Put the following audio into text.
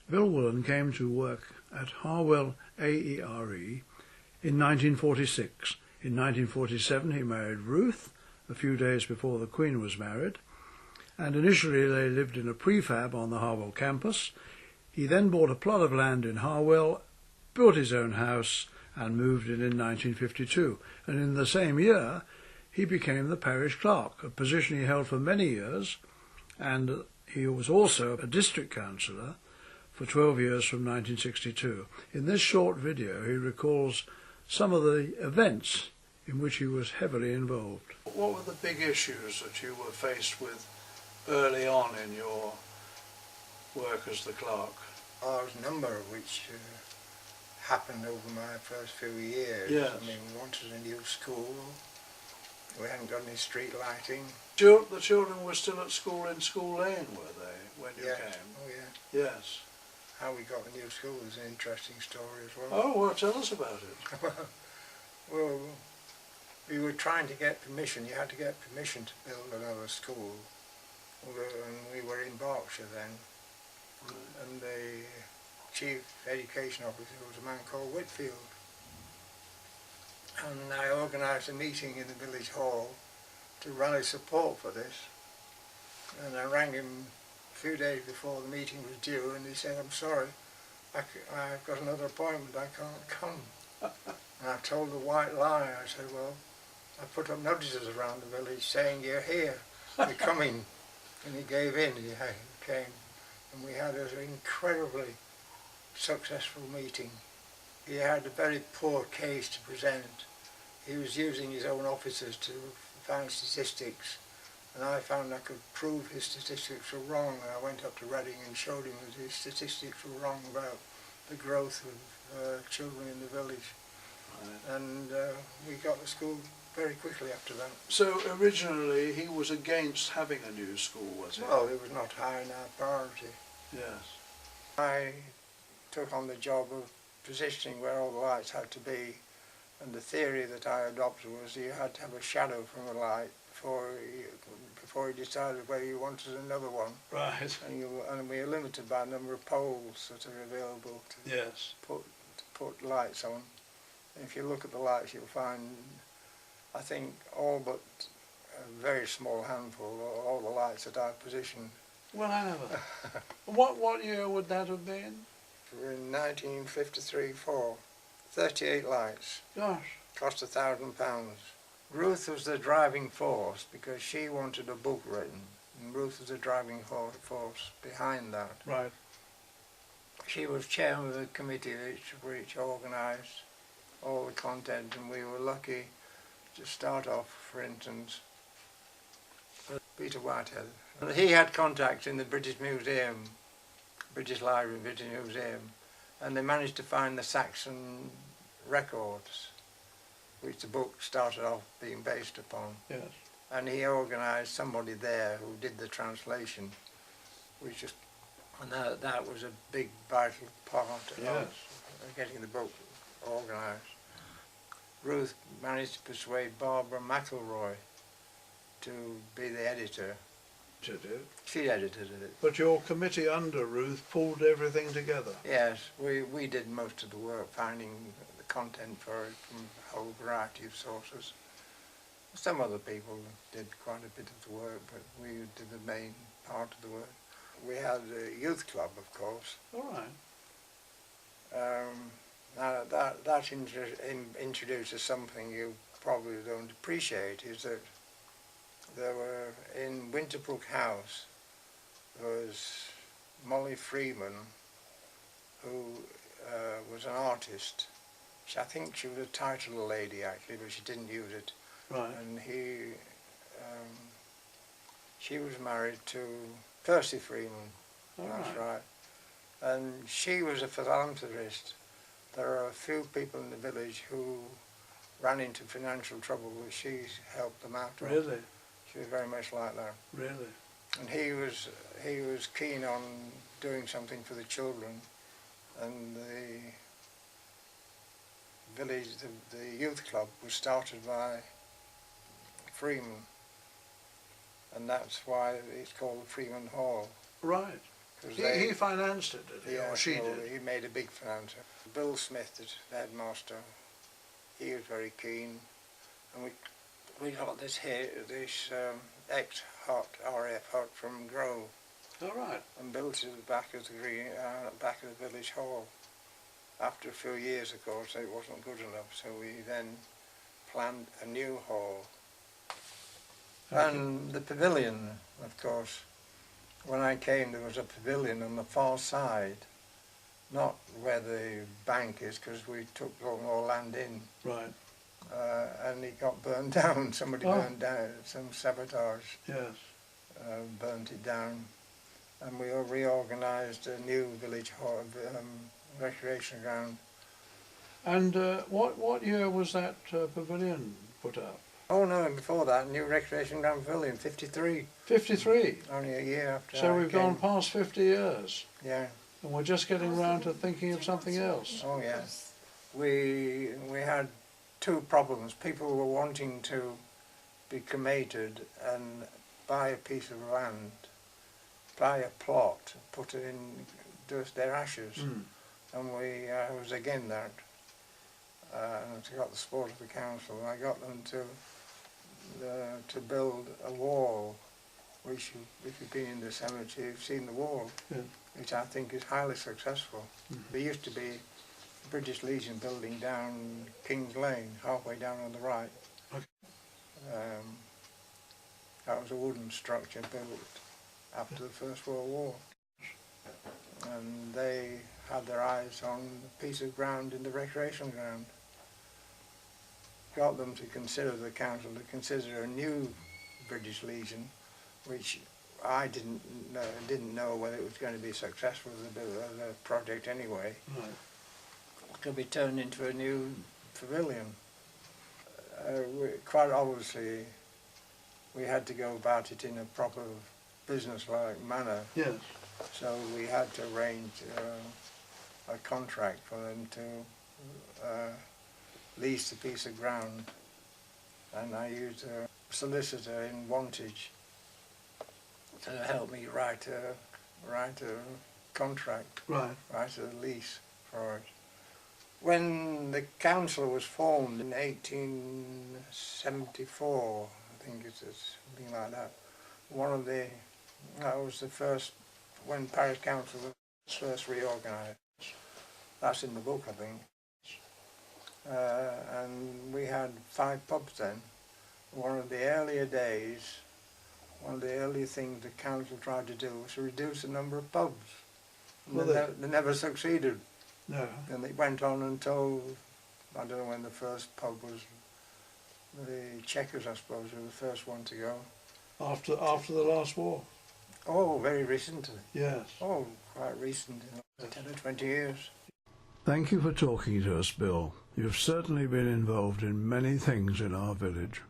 Bill Woollen came to work at Harwell AERE in 1946. In 1947 he married Ruth, a few days before the Queen was married, and initially they lived in a prefab on the Harwell campus. He then bought a plot of land in Harwell, built his own house and moved in 1952. And in the same year he became the parish clerk, a position he held for many years, and he was also a district councillor for 12 years from 1962. In this short video he recalls some of the events in which he was heavily involved. What were the big issues that you were faced with early on in your work as the clerk? There was a number which happened over my first few years. Yes. I mean, we wanted a new school. We hadn't got any street lighting. The children were still at school in School Lane, were they, when you Yes. came? Oh yeah. Yes. How we got the new school is an interesting story as well. Oh, well, tell us about it. Well, we were trying to get permission. You had to get permission to build another school. And we were in Berkshire then. Right. And the chief education officer was a man called Whitfield. And I organised a meeting in the village hall to rally support for this. And I rang him a few days before the meeting was due, and he said, "I'm sorry, I've got another appointment, I can't come." And I told the white lie. I said, "Well, I put up notices around the village saying you're here, you're coming." And he gave in, he came. And we had an incredibly successful meeting. He had a very poor case to present. He was using his own officers to find statistics, and I found I could prove his statistics were wrong. And I went up to Reading and showed him that his statistics were wrong about the growth of children in the village. Right. And we got the school very quickly after that. So originally he was against having a new school, was he? Well, it was not high in our priority. Yes. I took on the job of positioning where all the lights had to be, and the theory that I adopted was you had to have a shadow from the light before you decided whether you wanted another one. Right. And we are limited by the number of poles that are available to Yes. put lights on. And if you look at the lights, you'll find, I think, all but a very small handful of all the lights that I've positioned. Well, I never. What year would that have been? In 1953-4, 38 lights. Gosh. Cost £1,000. Ruth was the driving force because she wanted a book written, and Ruth was the driving force behind that. Right. She was chairman of the committee which organised all the content, and we were lucky to start off, for instance, with Peter Whitehead. He had contacts in the British Museum, British Library, British Museum, and they managed to find the Saxon records, which the book started off being based upon. Yes. And he organised somebody there who did the translation, and that was a big vital part of getting the book organised. Ruth managed to persuade Barbara McElroy to be the editor. She did? She edited it. But your committee under Ruth pulled everything together? Yes, we did most of the work, finding the content for it from a whole variety of sources. Some other people did quite a bit of the work, but we did the main part of the work. We had a youth club, of course. All right. Now that introduces something you probably don't appreciate, is that there were, in Winterbrook House, there was Molly Freeman, who was an artist. I think she was a title lady actually, but she didn't use it. Right. And she was married to Percy Freeman. All That's right. right. And she was a philanthropist. There are a few people in the village who ran into financial trouble, which she helped them out of. Really? She was very much like that. Really? And he was keen on doing something for the children, and the village, the youth club was started by Freeman, and that's why it's called the Freeman Hall. Right. He financed it, did he? Yeah, Or she well, did? he made a big financer. Bill Smith, the headmaster, he was very keen, and we got this here, this ex-hut, RAF hut from Grove. All right. And built it at the back of the back of the village hall. After a few years, of course, it wasn't good enough, so we then planned a new hall. And the pavilion, of course, when I came there was a pavilion on the far side, not where the bank is, because we took all more land in. Right. And it got burned down. Somebody burned down, some sabotage. Yes. Burnt it down. And we reorganised a new village hall, recreation ground. And what year was that pavilion put up? Oh no, before that, new recreation ground pavilion, 53. 53? Only a year after So I we've came. gone past 50 years. Yeah. And we're just getting round to thinking of something else. Oh yes. We had two problems. People were wanting to be cremated and buy a piece of land, buy a plot, put it in their ashes. And I was against that. And I got the support of the council, and I got them to build a wall, which, if you've been in the cemetery, you've seen the wall, which I think is highly successful. There used to be the British Legion building down King's Lane, halfway down on the right. That was a wooden structure built after the First World War. And they had their eyes on a piece of ground in the recreation ground. Got them to consider, the council to consider a new British Legion, which I didn't know whether it was going to be successful as a project anyway. Right. Could be turned into a new pavilion. Quite obviously, we had to go about it in a proper business-like manner. Yes. So we had to arrange a contract for them to lease a piece of ground, and I used a solicitor in Wantage to help me write a contract, write a lease for it. When the council was formed in 1874, I think it's something like that, that was the first, when Parish Council was first reorganised. That's in the book, I think. And we had 5 pubs then. One of the earlier days, one of the earlier things the council tried to do was to reduce the number of pubs. And they never succeeded. No. And it went on until, I don't know when the first pub was, the Checkers, I suppose, were the first one to go. After the last war? Oh, very recently. Yes. Oh, quite recent, 10 or 20 years. Thank you for talking to us, Bill. You've certainly been involved in many things in our village.